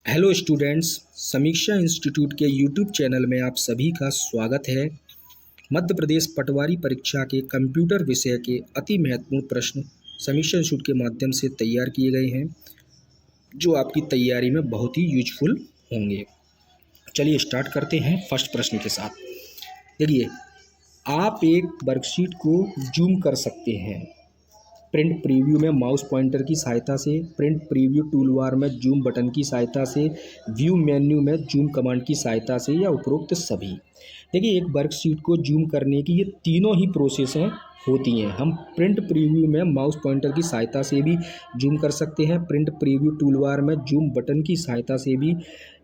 Hello students, समीक्षा institute के YouTube channel में आप सभी का स्वागत है। मध्य प्रदेश पटवारी परीक्षा के कंप्यूटर विषय के अति महत्वपूर्ण प्रश्न समीक्षा इंस्टीट्यूट के माध्यम से तैयार किए गए हैं, जो आपकी तैयारी में बहुत ही यूजफुल होंगे। चलिए स्टार्ट करते हैं फर्स्ट प्रश्न के साथ। देखिए, आप एक वर्कशीट को जूम कर सकते हैं प्रिंट प्रीव्यू में माउस पॉइंटर की सहायता से, प्रिंट प्रीव्यू टूलबार में जूम बटन की सहायता से, व्यू मेन्यू में जूम कमांड की सहायता से, या उपरोक्त सभी। देखिए, एक वर्कशीट को जूम करने की ये तीनों ही प्रोसेसें होती हैं। हम प्रिंट प्रीव्यू में माउस पॉइंटर की सहायता से भी जूम कर सकते हैं, प्रिंट प्रीव्यू टूलबार में जूम बटन की सहायता से भी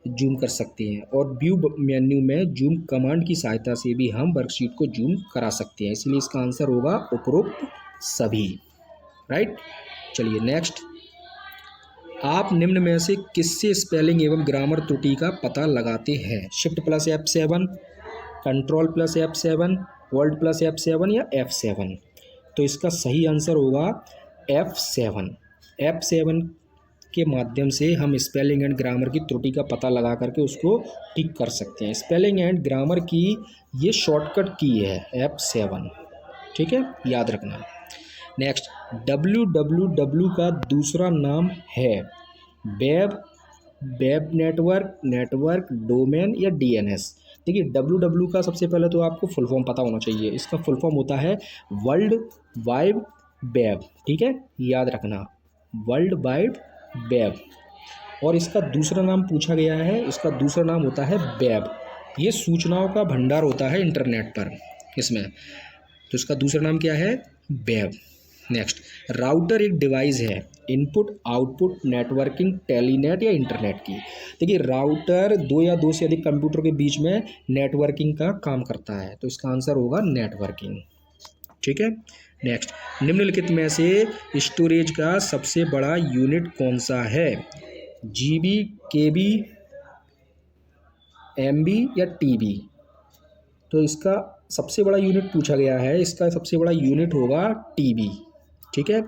जूम कर सकते हैं, और व्यू मेन्यू में जूम कमांड की सहायता से भी हम वर्कशीट को जूम करा सकते हैं। इसलिए इसका आंसर होगा उपरोक्त सभी। राइट। चलिए नेक्स्ट, आप निम्न में से किससे स्पेलिंग एवं ग्रामर त्रुटि का पता लगाते हैं? Shift plus F7, control plus F7, word plus F7 या F7? तो इसका सही आंसर होगा F7। F7 के माध्यम से हम स्पेलिंग एंड ग्रामर की त्रुटि का पता लगा करके उसको ठीक कर सकते हैं। स्पेलिंग एंड ग्रामर की ये शॉर्टकट की है F7, ठीक है, याद रखना। नेक्स्ट, www का दूसरा नाम है web, web network, network domain या DNS? देखिए, www का सबसे पहले तो आपको फुल फॉर्म पता होना चाहिए। इसका फुल फॉर्म होता है वर्ल्ड वाइड वेब, ठीक है, याद रखना, वर्ल्ड वाइड वेब। और इसका दूसरा नाम पूछा गया है, इसका दूसरा नाम होता है वेब। ये सूचनाओं का भंडार होता है इंटरनेट पर इसमें, तो इसका दूसरा नाम क्या है? वेब। नेक्स्ट, राउटर एक डिवाइस है इनपुट आउटपुट नेटवर्किंग टेलीनेट या इंटरनेट की? देखिए, राउटर दो या दो से अधिक कंप्यूटर के बीच में नेटवर्किंग का काम करता है, तो इसका आंसर होगा नेटवर्किंग, ठीक है। नेक्स्ट, निम्नलिखित में से स्टोरेज का सबसे बड़ा यूनिट कौन सा है? GB, KB, MB या TB? तो इसका सबसे बड़ा यूनिट पूछा गया है, इसका सबसे बड़ा यूनिट होगा TB, ठीक है।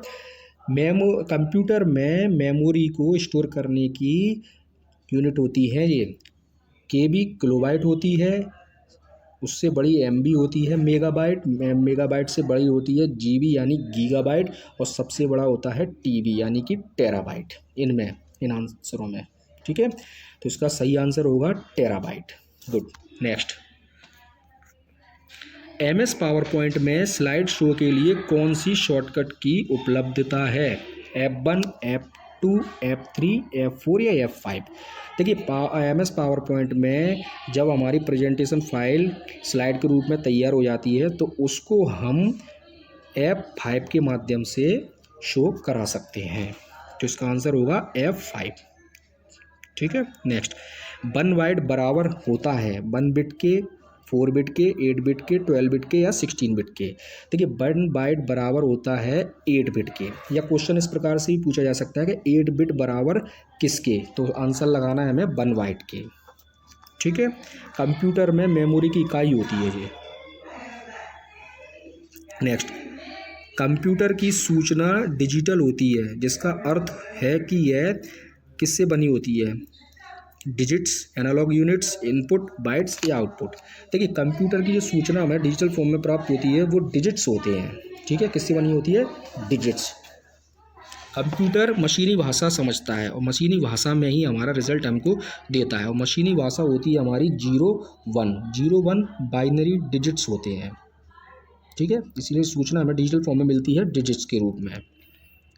कंप्यूटर में मेमोरी को स्टोर करने की यूनिट होती है ये KB, किलोबाइट होती है, उससे बड़ी MB होती है मेगाबाइट, मेगाबाइट से बड़ी होती है GB यानी गीगाबाइट, और सबसे बड़ा होता है TB यानी कि टेराबाइट। इनमें इन आंसरों में, ठीक है, तो इसका सही आंसर होगा terabyte. Good. Next, MS power point में स्लाइड शो के लिए कौन सी शॉर्टकट की उपलब्धता है? F1, F2, F3, F4 या F5? देखिए, MS पावर पॉइंट में जब हमारी प्रेजेंटेशन फाइल स्लाइड के रूप में तैयार हो जाती है, तो उसको हम F5 के माध्यम से शो करा सकते हैं, तो इसका आंसर होगा F5, ठीक है। नेक्स्ट, 1 बाइट बराबर होता है 1 बिट के, 4 बिट के, 8 बिट के, 12 बिट के या 16 बिट के? देखिए, 1 बाइट बराबर होता है 8 बिट के, या क्वेश्चन इस प्रकार से भी पूछा जा सकता है कि 8 बिट बराबर किसके? तो आंसर लगाना है हमें 1 बाइट के, ठीक है। कंप्यूटर में मेमोरी की इकाई होती है ये। नेक्स्ट, कंप्यूटर की सूचना डिजिटल होती है, जिसका अर्थ है कि यह किससे बनी होती है? Digits, analog units, input, bytes या आउटपुट? देखिए, कंप्यूटर की जो सूचना हमें डिजिटल फॉर्म में प्राप्त होती है वो डिजिट्स होते हैं, ठीक है। किससे बनी होती है? डिजिट्स। कंप्यूटर मशीनी भाषा समझता है, और मशीनी भाषा में ही हमारा रिजल्ट हमको देता है, और मशीनी भाषा होती है हमारी 0 1 बाइनरी डिजिट्स होते हैं, ठीक है। इसलिए सूचना हमें डिजिटल फॉर्म में मिलती है डिजिट्स के रूप में।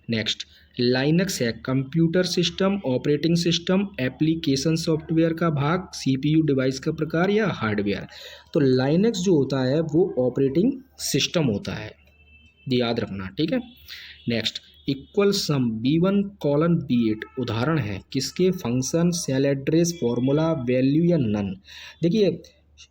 नेक्स्ट, लाइनक्स है computer system, operating system, application software का भाग, CPU डिवाइस का प्रकार या हार्डवेयर? तो लाइनक्स जो होता है वो ऑपरेटिंग सिस्टम होता है, याद रखना, ठीक है। नेक्स्ट, इक्वल सम B1:B8 उदाहरण है किसके? Function, cell address, formula, value या नन? देखिए,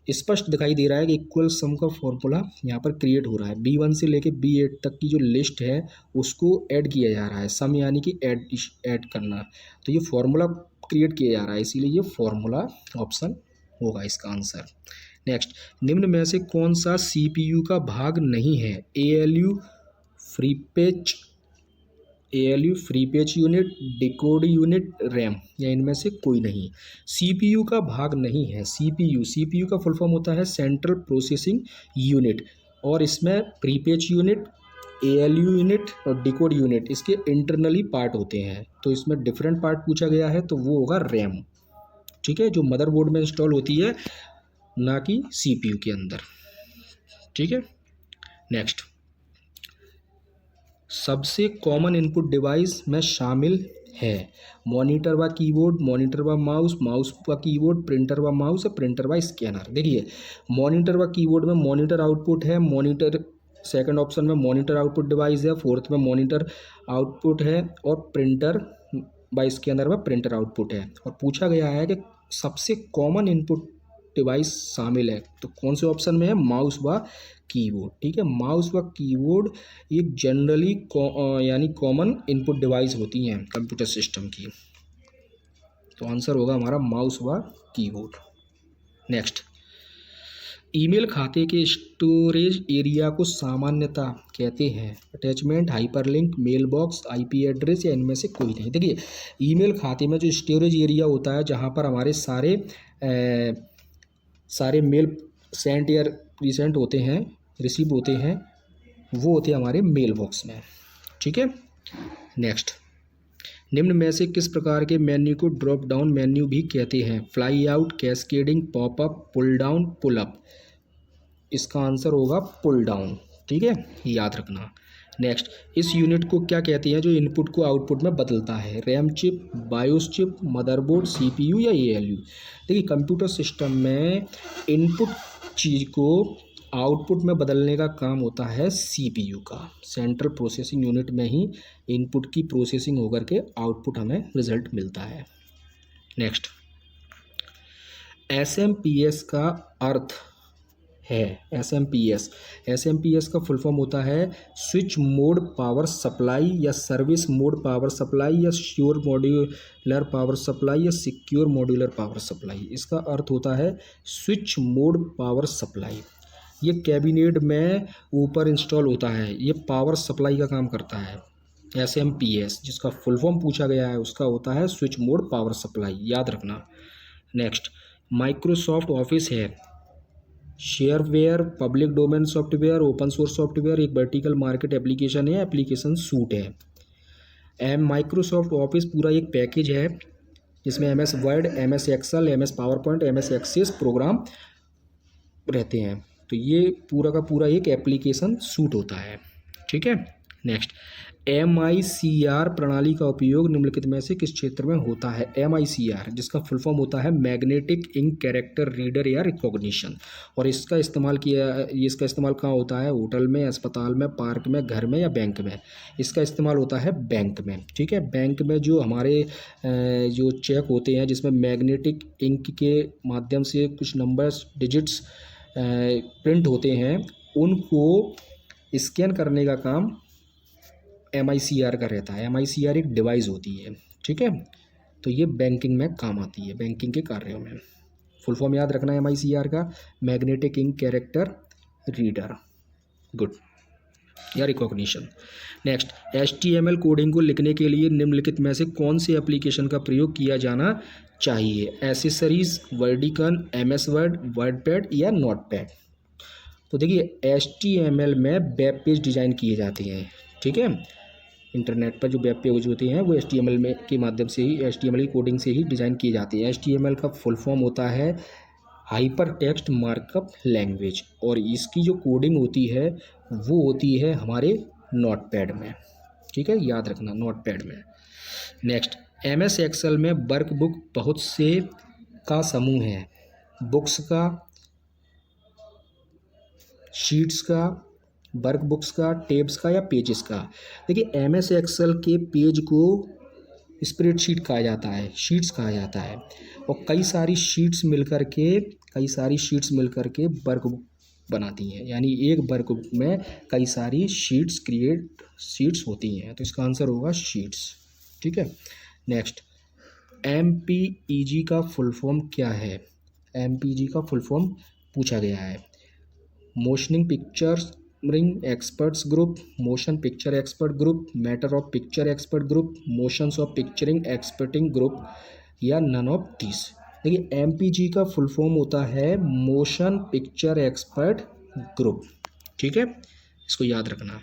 स्पष्ट दिखाई दे रहा है कि इक्वल सम का फॉर्मूला यहाँ पर क्रिएट हो रहा है। B1 से लेके B8 तक की जो लिस्ट है उसको ऐड किया जा रहा है, सम यानी कि ऐड करना, तो ये फॉर्मूला क्रिएट किया जा रहा है, इसीलिए ये फॉर्मूला ऑप्शन होगा इसका आंसर। नेक्स्ट, निम्न में से कौन सा CPU का भाग नहीं है? ALU, फ्री पेच, ALU, free page unit, decode unit, RAM, या इनमें से कोई नहीं। CPU का भाग नहीं है। CPU का फुल फॉर्म होता है सेंट्रल प्रोसेसिंग यूनिट, और इसमें pre page unit, ALU unit और डिकोड यूनिट इसके इंटरनली पार्ट होते हैं। तो इसमें डिफरेंट पार्ट पूछा गया है तो वो होगा रैम, ठीक है, जो मदरबोर्ड में इंस्टॉल होती है, ना कि CPU के अंदर, ठीक है। नेक्स्ट, सबसे कॉमन इनपुट डिवाइस में शामिल है मॉनिटर व कीबोर्ड, मॉनिटर व माउस, माउस व कीबोर्ड, प्रिंटर व माउस और प्रिंटर व स्कैनर। देखिए, मॉनिटर व कीबोर्ड में मॉनिटर आउटपुट है, मॉनिटर सेकंड ऑप्शन में मॉनिटर आउटपुट डिवाइस है, फोर्थ में मॉनिटर आउटपुट है, और प्रिंटर बाय स्कैनर में प्रिंटर आउटपुट है। और पूछा गया है कि सबसे कॉमन इनपुट डिवाइस शामिल है, तो कौन से ऑप्शन में है? माउस व कीबोर्ड, ठीक है। माउस व कीबोर्ड एक जनरली यानी कॉमन इनपुट डिवाइस होती हैं कंप्यूटर सिस्टम की, तो आंसर होगा हमारा माउस व कीबोर्ड। नेक्स्ट, ईमेल खाते के स्टोरेज एरिया को सामान्यतः कहते हैं attachment, hyperlink, mail box, IP address, या इनमें से कोई नहीं। देखिए, ईमेल खाते में जो स्टोरेज एरिया होता है जहाँ पर हमारे सारे मेल सेंट या रिसेंट होते हैं, रिसीव होते हैं, वो होते हैं हमारे मेल बॉक्स में, ठीक है। नेक्स्ट, निम्न में से किस प्रकार के मेन्यू को ड्रॉप डाउन मेन्यू भी कहते हैं? Fly out, cascading, popup, pull down, pull up. इसका आंसर होगा पुल डाउन, ठीक है, याद रखना। नेक्स्ट, इस यूनिट को क्या कहते हैं जो इनपुट को आउटपुट में बदलता है? RAM chip, BIOS chip, motherboard, CPU या ALU। देखिए, कंप्यूटर सिस्टम में इनपुट चीज़ को आउटपुट में बदलने का काम होता है CPU का। सेंट्रल प्रोसेसिंग यूनिट में ही इनपुट की प्रोसेसिंग होकर के आउटपुट हमें रिजल्ट मिलता है। नेक्स्ट, SMPS का अर्थ है, SMPS का फुल फॉर्म होता है स्विच मोड पावर सप्लाई, या सर्विस मोड पावर सप्लाई, या श्योर मॉड्यूलर पावर सप्लाई, या सिक्योर मॉड्यूलर पावर सप्लाई। इसका अर्थ होता है स्विच मोड पावर सप्लाई। ये कैबिनेट में ऊपर इंस्टॉल होता है, ये पावर सप्लाई का काम करता है। SMPS जिसका फुल फॉर्म पूछा गया है उसका होता है स्विच मोड पावर सप्लाई, याद रखना। नेक्स्ट, माइक्रोसॉफ्ट ऑफिस है shareware, public domain software, open source software, एक वर्टिकल मार्केट एप्लीकेशन है, एप्लीकेशन सूट है। माइक्रोसॉफ्ट ऑफिस पूरा एक पैकेज है जिसमें MS Word, MS Excel, MS PowerPoint, MS Access program रहते हैं, तो ये पूरा का पूरा एक एप्लीकेशन सूट होता है, ठीक है। नेक्स्ट, MICR प्रणाली का उपयोग निम्नलिखित में से किस क्षेत्र में होता है? MICR जिसका फुल फॉर्म होता है मैग्नेटिक इंक कैरेक्टर रीडर या रिकॉग्निशन, और इसका इस्तेमाल कहाँ होता है? होटल में, अस्पताल में, पार्क में, घर में या बैंक में। इसका इस्तेमाल होता है बैंक में, ठीक है। बैंक में जो हमारे जो चेक होते हैं जिसमें मैग्नेटिक इंक के माध्यम से कुछ नंबर्स, डिजिट्स प्रिंट होते हैं, उनको स्कैन करने का काम MICR का रहता है। MICR एक डिवाइस होती है, ठीक है, तो ये बैंकिंग में काम आती है, बैंकिंग के कार्यों में। फुल फॉर्म याद रखना है MICR का, magnetic ink character reader, good, या रिकॉग्निशन। नेक्स्ट, HTML कोडिंग को लिखने के लिए निम्नलिखित में से कौन से एप्लीकेशन का प्रयोग किया जाना चाहिए? एसेसरीज, वर्डिकन, MS वर्ड, वर्डपैड या नोटपैड। तो देखिए, HTML में वेब पेज डिज़ाइन किए जाते हैं, ठीक है। इंटरनेट पर जो वेब पेज होते हैं वो HTML में के माध्यम से ही, HTML की कोडिंग से ही डिज़ाइन किए जाते हैं। HTML का फुल फॉर्म होता है हाइपर टेक्स्ट मार्कअप लैंग्वेज, और इसकी जो कोडिंग होती है वो होती है हमारे नोटपैड में, ठीक है, याद रखना, नोटपैड में। नेक्स्ट, MS एक्सेल में वर्कबुक बहुत से का समूह है, बुक्स का, शीट्स का, वर्कबुक्स का, टेब्स का या पेजेस का। देखिए, MS एक्सेल के पेज को स्प्रेडशीट कहा जाता है, शीट्स कहा जाता है, और कई सारी शीट्स मिलकर के वर्कबुक बनाती हैं, यानी एक वर्कबुक में कई सारी शीट्स होती हैं, तो इसका आंसर होगा शीट्स, ठीक है। नेक्स्ट, MPEG का फुल फॉर्म क्या है? MPEG का फुल फॉर्म पूछा गया है motioning pictures, programming experts group, motion picture expert group, matter of picture expert group, motions of picturing experting group, या नन ऑफ दिस। देखिए एमपीजी का फुल फॉर्म होता है मोशन पिक्चर एक्सपर्ट ग्रुप, ठीक है, इसको याद रखना।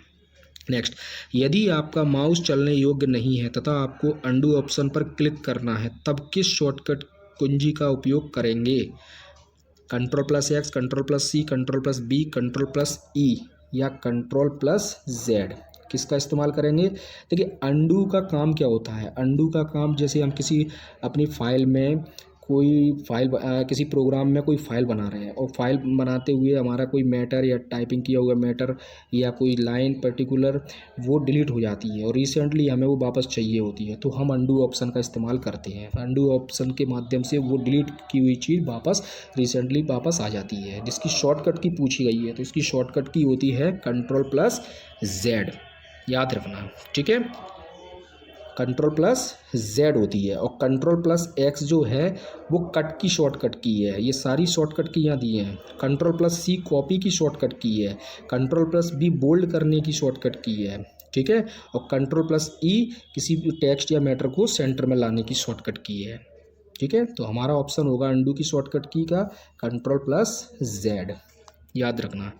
नेक्स्ट, यदि आपका माउस चलने योग्य नहीं है तथा आपको अंडू ऑप्शन पर क्लिक करना है तब किस शॉर्टकट कुंजी का उपयोग करेंगे? Control plus X, control plus C, control plus B, control plus E, या कंट्रोल प्लस जेड, किसका इस्तेमाल करेंगे? देखिए अंडू का काम क्या होता है? अंडू का काम, जैसे हम किसी अपनी फाइल में कोई फाइल किसी प्रोग्राम में कोई फाइल बना रहे हैं और फाइल बनाते हुए हमारा कोई मैटर या टाइपिंग किया हुआ मैटर या कोई लाइन पर्टिकुलर वो डिलीट हो जाती है और रिसेंटली हमें वो वापस चाहिए होती है, तो हम अंडू ऑप्शन का इस्तेमाल करते हैं। अंडू ऑप्शन के माध्यम से वो डिलीट की हुई चीज़ वापस रिसेंटली वापस आ जाती है, जिसकी शॉर्टकट की पूछी गई है तो इसकी शॉर्टकट की होती है कंट्रोल प्लस जेड, याद रखना, ठीक है, कंट्रोल प्लस जेड होती है। और कंट्रोल प्लस एक्स जो है वो कट की शॉर्टकट की है, ये सारी शॉर्टकट की यहाँ दी हैं। कंट्रोल प्लस सी कॉपी की शॉर्टकट की है, कंट्रोल प्लस बी बोल्ड करने की शॉर्टकट की है, ठीक है, और कंट्रोल प्लस ई किसी भी टेक्स्ट या मैटर को सेंटर में लाने की शॉर्टकट की है, ठीक है। तो हमारा ऑप्शन होगा अंडू की शॉर्टकट की का कंट्रोल प्लस जेड, याद रखना।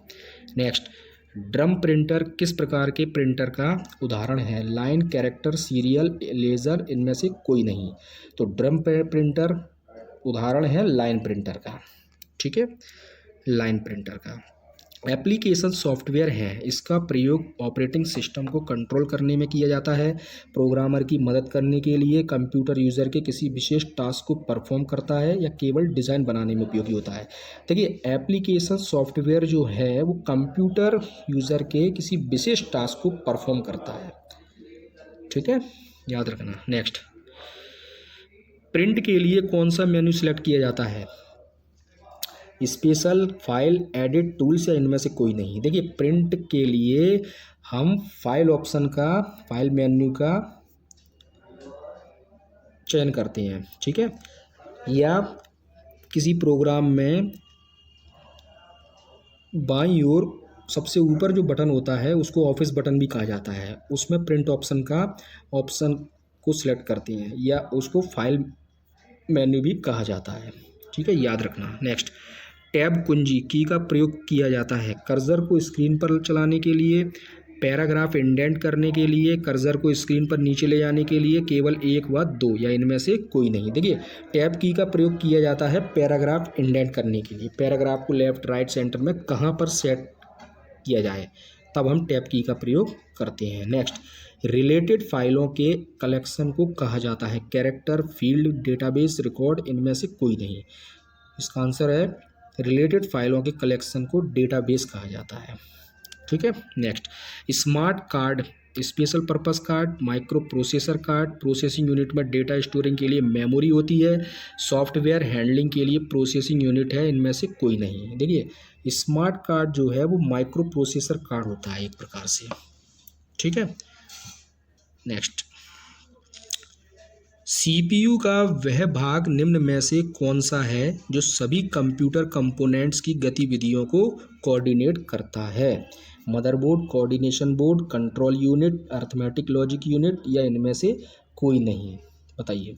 नेक्स्ट, ड्रम प्रिंटर किस प्रकार के प्रिंटर का उदाहरण है? लाइन, कैरेक्टर, सीरियल, लेज़र, इनमें से कोई नहीं। तो ड्रम प्रिंटर उदाहरण है लाइन प्रिंटर का, ठीक है, लाइन प्रिंटर का। एप्लीकेशन सॉफ्टवेयर है, इसका प्रयोग ऑपरेटिंग सिस्टम को कंट्रोल करने में किया जाता है, प्रोग्रामर की मदद करने के लिए, कंप्यूटर यूज़र के किसी विशेष टास्क को परफॉर्म करता है, या केवल डिज़ाइन बनाने में उपयोगी होता है। देखिए एप्लीकेशन सॉफ्टवेयर जो है वो कंप्यूटर यूज़र के किसी विशेष टास्क को परफॉर्म करता है, ठीक है, याद रखना। नेक्स्ट, प्रिंट के लिए कौन सा मेन्यू सिलेक्ट किया जाता है? स्पेशल, फाइल, एडिट, टूल्स, या इनमें से कोई नहीं। देखिए प्रिंट के लिए हम फाइल ऑप्शन का, फाइल मेन्यू का चयन करते हैं, ठीक है, या किसी प्रोग्राम में बाईं ओर सबसे ऊपर जो बटन होता है उसको ऑफिस बटन भी कहा जाता है, उसमें प्रिंट ऑप्शन का ऑप्शन को सिलेक्ट करते हैं, या उसको फाइल मेन्यू भी कहा जाता है, ठीक है, याद रखना। नेक्स्ट, टैब कुंजी की का प्रयोग किया जाता है कर्सर को स्क्रीन पर चलाने के लिए, पैराग्राफ इंडेंट करने के लिए, कर्सर को स्क्रीन पर नीचे ले जाने के लिए, केवल एक व दो, या इनमें से कोई नहीं। देखिए टैब की का प्रयोग किया जाता है पैराग्राफ इंडेंट करने के लिए, पैराग्राफ को लेफ्ट राइट सेंटर में कहाँ पर सेट किया जाए तब हम टैब की का प्रयोग करते हैं। नेक्स्ट, रिलेटेड फाइलों के कलेक्शन को कहा जाता है कैरेक्टर, फील्ड, डेटाबेस, रिकॉर्ड, इनमें से कोई नहीं। इसका आंसर है रिलेटेड फाइलों के कलेक्शन को डेटाबेस कहा जाता है, ठीक है। Next, smart card, special purpose card, micro processor card, processing unit में डेटा स्टोरिंग के लिए मेमोरी होती है, सॉफ्टवेयर हैंडलिंग के लिए प्रोसेसिंग यूनिट है, इनमें से कोई नहीं। देखिए स्मार्ट कार्ड जो है वो माइक्रो प्रोसेसर कार्ड होता है एक प्रकार से, ठीक है। नेक्स्ट, सीपीयू का वह भाग निम्न में से कौन सा है जो सभी कंप्यूटर कंपोनेंट्स की गतिविधियों को कोऑर्डिनेट करता है? Motherboard, coordination board, control unit, arithmetic logic unit, या इनमें से कोई नहीं। बताइए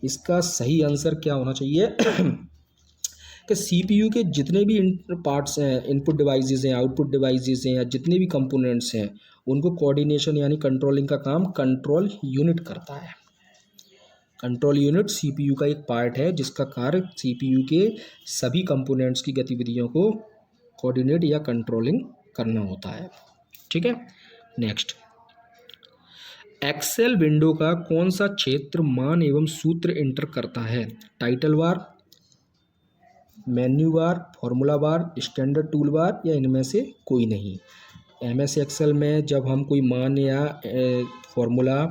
इसका सही आंसर क्या होना चाहिए? कि सीपीयू के जितने भी पार्ट्स हैं, इनपुट डिवाइसेस हैं, आउटपुट डिवाइसेस हैं, या जितने भी कंपोनेंट्स हैं उनको कोऑर्डिनेशन यानी कंट्रोलिंग का काम कंट्रोल यूनिट करता है। कंट्रोल यूनिट सीपीयू का एक पार्ट है जिसका कार्य सीपीयू के सभी कंपोनेंट्स की गतिविधियों को कोऑर्डिनेट या कंट्रोलिंग करना होता है, ठीक है। नेक्स्ट, एक्सेल विंडो का कौन सा क्षेत्र मान एवं सूत्र इंटर करता है? Title bar, menu bar, formula bar, standard tool bar, या इनमें से कोई नहीं। एमएस एक्सेल में जब हम कोई मान या फॉर्मूला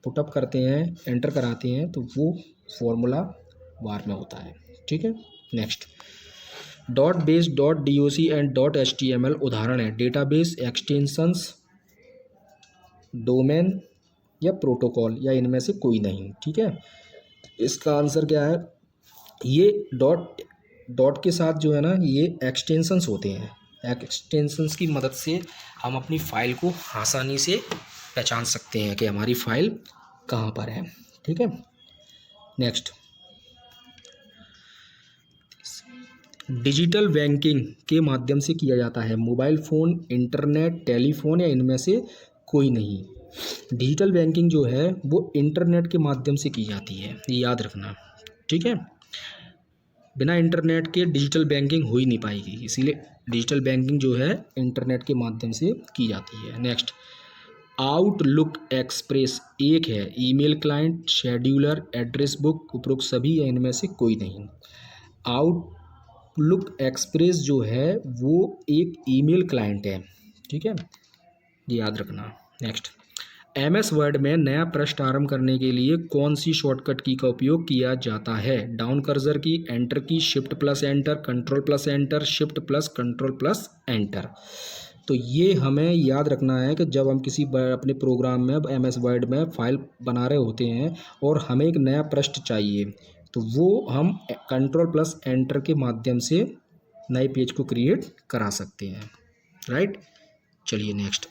पुटअप करते हैं, एंटर कराते हैं, तो वो फॉर्मूला बार में होता है, ठीक है। Next, dot base, dot DOC and dot HTML उदाहरण है डेटाबेस, एक्सटेंशंस, डोमेन, या प्रोटोकॉल, या इनमें से कोई नहीं, ठीक है। इसका आंसर क्या है? ये डॉट के साथ जो है ना ये एक्सटेंशंस होते हैं, एक्सटेंशंस की मदद से हम अपनी फ़ाइल को आसानी से पहचान सकते हैं कि हमारी फ़ाइल कहाँ पर है। ठीक है, नेक्स्ट, डिजिटल बैंकिंग के माध्यम से किया जाता है। मोबाइल फ़ोन, इंटरनेट, टेलीफोन या इनमें से कोई नहीं। डिजिटल बैंकिंग जो है वो इंटरनेट के माध्यम से की जाती है, ये याद रखना। ठीक है, बिना इंटरनेट के डिजिटल बैंकिंग हो ही नहीं पाएगी, इसीलिए डिजिटल बैंकिंग जो है इंटरनेट के माध्यम से की जाती है। नेक्स्ट, आउटलुक एक्सप्रेस एक है, email client, scheduler, address book, उपरोक्त सभी या इनमें से कोई नहीं। आउटलुक एक्सप्रेस जो है वो एक ईमेल क्लाइंट है। ठीक है, ये याद रखना। नेक्स्ट, MS वर्ड में नया पृष्ठ आरंभ करने के लिए कौन सी शॉर्टकट की का उपयोग किया जाता है? डाउन कर्सर की, एंटर की, shift plus enter, control plus enter, shift plus control plus enter. तो ये हमें याद रखना है कि जब हम किसी अपने प्रोग्राम में MS वर्ड में फाइल बना रहे होते हैं और हमें एक नया पृष्ठ चाहिए, तो वो हम कंट्रोल प्लस एंटर के माध्यम से नए पेज को क्रिएट करा सकते हैं। राइट, चलिए नेक्स्ट,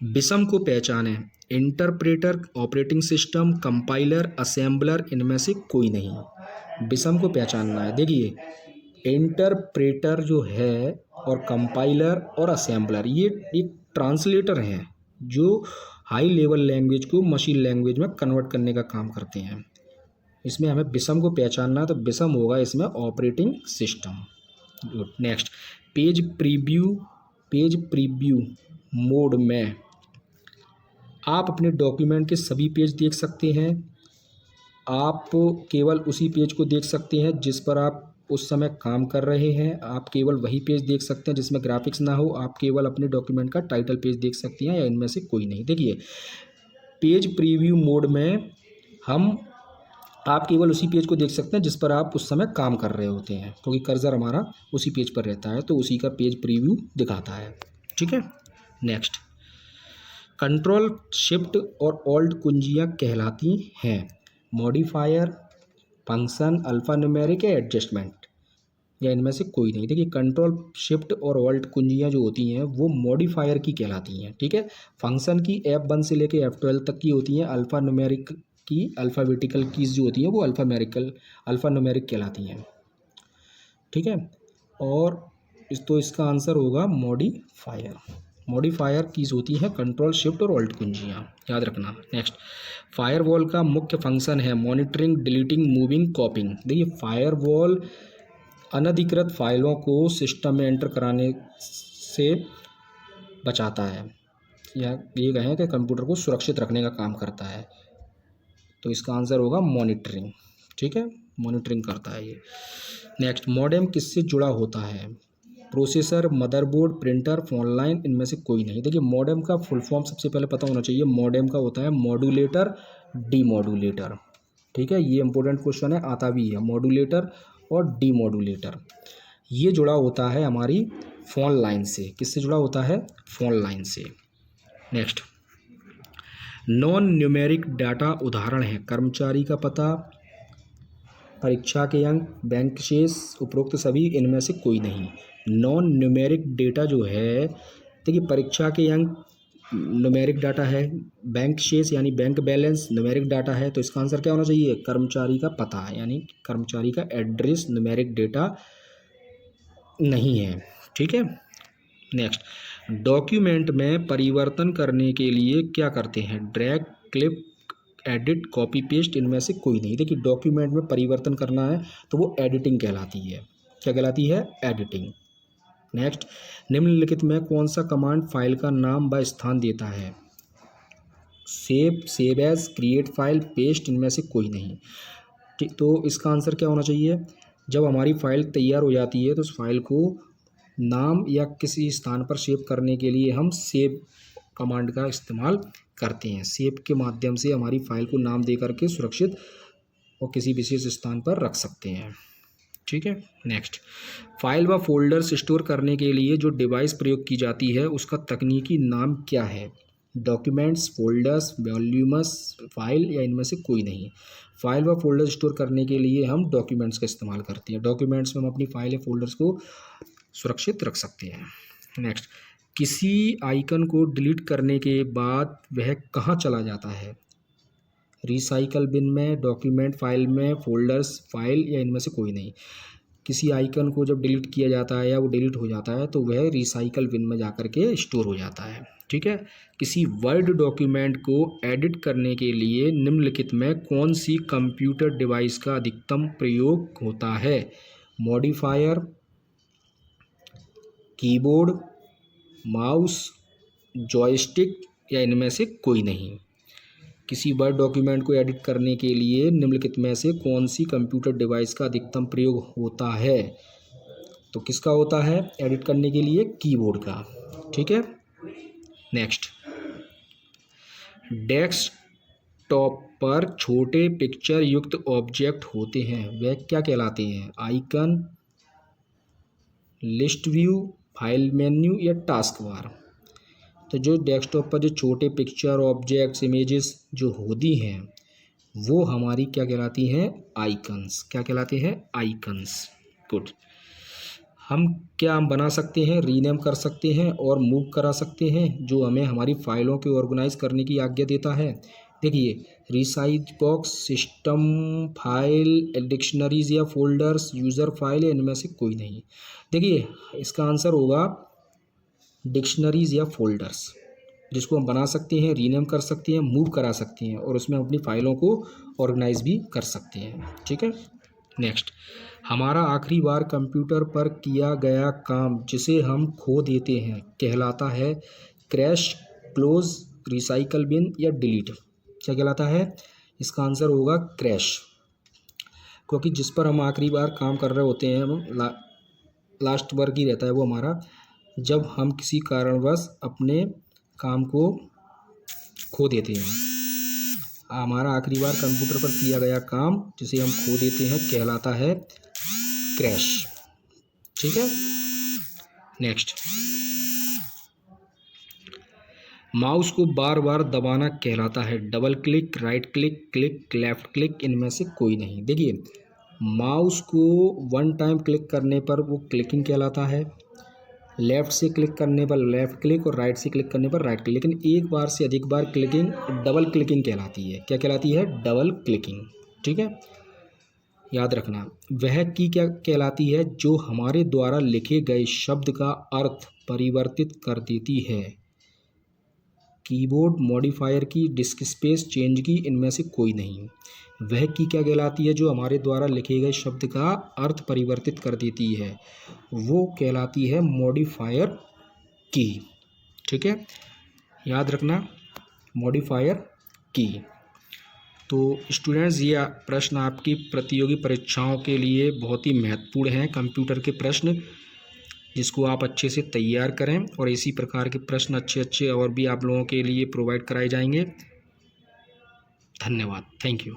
विषम को पहचानें। Interpreter, operating system, compiler, assembler, इनमें से कोई नहीं। विषम को पहचानना है। देखिए, इंटरप्रेटर जो है और कंपाइलर और असेंबलर ये एक ट्रांसलेटर हैं जो हाई लेवल लैंग्वेज को मशीन लैंग्वेज में कन्वर्ट करने का काम करते हैं। इसमें हमें विषम को पहचानना है, तो विषम होगा इसमें operating system. Good, next, page preview mode में आप अपने डॉक्यूमेंट के सभी पेज देख सकते हैं। आप केवल उसी पेज को देख सकते हैं जिस पर आप उस समय काम कर रहे हैं। आप केवल वही पेज देख सकते हैं जिसमें ग्राफिक्स ना हो। आप केवल अपने डॉक्यूमेंट का टाइटल पेज देख सकते हैं या इनमें से कोई नहीं। देखिए, पेज प्रीव्यू मोड में आप केवल उसी पेज को देख सकते हैं जिस पर आप उस समय काम कर रहे होते हैं, क्योंकि कर्सर हमारा उसी पेज पर रहता है, तो उसी का पेज प्रीव्यू दिखाता है। ठीक है, नेक्स्ट, कंट्रोल, शिफ्ट और ऑल्ट कुंजियाँ कहलाती हैं। मॉडिफायर, फंक्शन, अल्फ़ा न्यूमेरिक या एडजस्टमेंट, या इनमें से कोई नहीं। देखिए, कंट्रोल, शिफ्ट और ऑल्ट कुंजियाँ जो होती हैं वो मॉडिफायर की कहलाती हैं। ठीक है, फंक्शन की F1 से लेके F12 तक की होती हैं। अल्फ़ा न्यूमेरिक की अल्फ़ाबेटिकल कीज़ जो होती हैं वो अल्फ़ा न्यूमेरिक कहलाती हैं। ठीक है, और इसका आंसर होगा मॉडिफायर। मॉडिफायर कीज़ होती हैं कंट्रोल, शिफ्ट और ऑल्ट कुंजियाँ, याद रखना। नेक्स्ट, फायरवॉल का मुख्य फंक्शन है मॉनिटरिंग, डिलीटिंग, मूविंग, कॉपिंग। देखिए, फायरवॉल अनधिकृत फाइलों को सिस्टम में एंटर कराने से बचाता है, या ये कहें कि कंप्यूटर को सुरक्षित रखने का काम करता है, तो इसका आंसर होगा मॉनिटरिंग। ठीक है, मॉनिटरिंग करता है ये। नेक्स्ट, मॉडेम किससे जुड़ा होता है? Processor, motherboard, printer, phone line, इनमें से कोई नहीं। देखिए, मॉडेम का फुल फॉर्म सबसे पहले पता होना चाहिए। मॉडेम का होता है मॉड्यूलेटर, डीमॉड्यूलेटर। ठीक है, ये इंपॉर्टेंट क्वेश्चन है, आता भी है। मॉड्यूलेटर और डीमॉड्यूलेटर ये जुड़ा होता है हमारी फोन लाइन से। किससे जुड़ा होता है? फोन लाइन से। नेक्स्ट, नॉन न्यूमेरिक डाटा उदाहरण है कर्मचारी का पता, परीक्षा के अंक, बैंक शेष, उपरोक्त सभी, इनमें से कोई नहीं। नॉन न्यूमेरिक डेटा जो है, देखिए, परीक्षा के अंक न्यूमेरिक डाटा है, बैंक शेष यानी बैंक बैलेंस न्यूमेरिक डाटा है, तो इसका आंसर क्या होना चाहिए? कर्मचारी का पता यानी कर्मचारी का एड्रेस न्यूमेरिक डेटा नहीं है। ठीक है, नेक्स्ट, डॉक्यूमेंट में परिवर्तन करने के लिए क्या करते हैं? Drag, clip, edit, copy paste, इनमें से कोई नहीं। देखिए, डॉक्यूमेंट में परिवर्तन करना है तो वो एडिटिंग कहलाती है। क्या कहलाती है? एडिटिंग। नेक्स्ट, निम्नलिखित में कौन सा कमांड फाइल का नाम व स्थान देता है? Save, save as, create file, paste, इनमें से कोई नहीं। ठीक, तो इसका आंसर क्या होना चाहिए? जब हमारी फाइल तैयार हो जाती है तो उस फाइल को नाम या किसी स्थान पर सेव करने के लिए हम सेव कमांड का इस्तेमाल करते हैं। सेव के माध्यम से हमारी फाइल को नाम दे करके सुरक्षित और किसी विशेष स्थान पर रख सकते हैं। ठीक है, नेक्स्ट, फाइल व फोल्डर्स स्टोर करने के लिए जो डिवाइस प्रयोग की जाती है उसका तकनीकी नाम क्या है? डॉक्यूमेंट्स, फोल्डर्स, वॉल्यूम्स, फाइल, या इनमें से कोई नहीं। फाइल व फोल्डर स्टोर करने के लिए हम डॉक्यूमेंट्स का इस्तेमाल करते हैं। डॉक्यूमेंट्स में हम अपनी फाइल या फोल्डर्स को सुरक्षित रख सकते हैं। नेक्स्ट, किसी आइकन को डिलीट करने के बाद वह कहाँ चला जाता है? रिसाइकल बिन में, डॉक्यूमेंट फाइल में, फोल्डर्स फाइल, या इनमें से कोई नहीं। किसी आइकन को जब डिलीट किया जाता है या वो डिलीट हो जाता है तो वह रिसाइकल बिन में जाकर के स्टोर हो जाता है। ठीक है। किसी वर्ड डॉक्यूमेंट को एडिट करने के लिए निम्नलिखित में कौन सी कंप्यूटर डिवाइस का अधिकतम प्रयोग होता है? मॉडिफायर, कीबोर्ड, माउस, जॉयस्टिक, या इनमें से कोई नहीं। किसी वर्ड डॉक्यूमेंट को एडिट करने के लिए निम्नलिखित में से कौन सी कंप्यूटर डिवाइस का अधिकतम प्रयोग होता है? तो किसका होता है एडिट करने के लिए? कीबोर्ड का। ठीक है। नेक्स्ट, डेस्कटॉप पर छोटे पिक्चर युक्त ऑब्जेक्ट होते हैं, वे क्या कहलाते हैं? Icon, list view, file menu, या टास्क बार? तो जो डेस्कटॉप पर जो छोटे पिक्चर ऑब्जेक्ट्स इमेजेस जो होती हैं वो हमारी क्या कहलाती हैं? आइकन्स। क्या कहलाते हैं? आइकन्स। गुड। हम क्या बना सकते हैं? रीनेम कर सकते हैं और मूव करा सकते हैं, जो हमें हमारी फाइलों को ऑर्गेनाइज करने की आज्ञा देता है। देखिए, resize box, system file, dictionaries या फोल्डर्स, यूज़र फाइल, या इनमें से कोई नहीं। देखिए, इसका आंसर होगा डिक्शनरीज या फोल्डर्स, जिसको हम बना सकते हैं, रीनेम कर सकते हैं, मूव करा सकते हैं और उसमें अपनी फाइलों को ऑर्गेनाइज भी कर सकते हैं। ठीक है। नेक्स्ट, हमारा आखिरी बार कंप्यूटर पर किया गया काम जिसे हम खो देते हैं कहलाता है क्रैश, क्लोज, रिसाइकल बिन, या डिलीट? क्या कहलाता है? इसका आंसर होगा क्रैश, क्योंकि जिस पर हम आखिरी बार काम कर रहे होते हैं हम लास्ट वर्क ही रहता है वो हमारा, जब हम किसी कारणवश अपने काम को खो देते हैं। हमारा आखिरी बार कंप्यूटर पर किया गया काम जिसे हम खो देते हैं कहलाता है क्रैश। ठीक है। नेक्स्ट, माउस को बार बार दबाना कहलाता है double click, right click, click, left click, इनमें से कोई नहीं। देखिए, माउस को वन टाइम क्लिक करने पर वो क्लिकिंग कहलाता है, लेफ़्ट से क्लिक करने पर लेफ़्ट क्लिक और राइट से क्लिक करने पर राइट क्लिक, लेकिन एक बार से अधिक बार क्लिकिंग डबल क्लिकिंग कहलाती है। क्या कहलाती है? Double clicking. ठीक है। याद रखना, वह की क्या कहलाती है? जो हमारे द्वारा लिखे गए शब्द का अर्थ परिवर्तित कर देती है। कीबोर्ड, मॉडिफायर की, डिस्क स्पेस, चेंज की, इनमें से कोई नहीं। वह की क्या कहलाती है? जो हमारे द्वारा लिखे गए शब्द का अर्थ परिवर्तित कर देती है, वो कहलाती है मॉडिफायर की। ठीक है। याद रखना, मॉडिफायर की। तो स्टूडेंट्स, ये प्रश्न आपकी प्रतियोगी परीक्षाओं के लिए बहुत ही महत्वपूर्ण हैं, कंप्यूटर के प्रश्न, जिसको आप अच्छे से तैयार करें और इसी प्रकार के प्रश्न अच्छे और भी आप लोगों के लिए प्रोवाइड कराए जाएंगे। धन्यवाद। Thank you.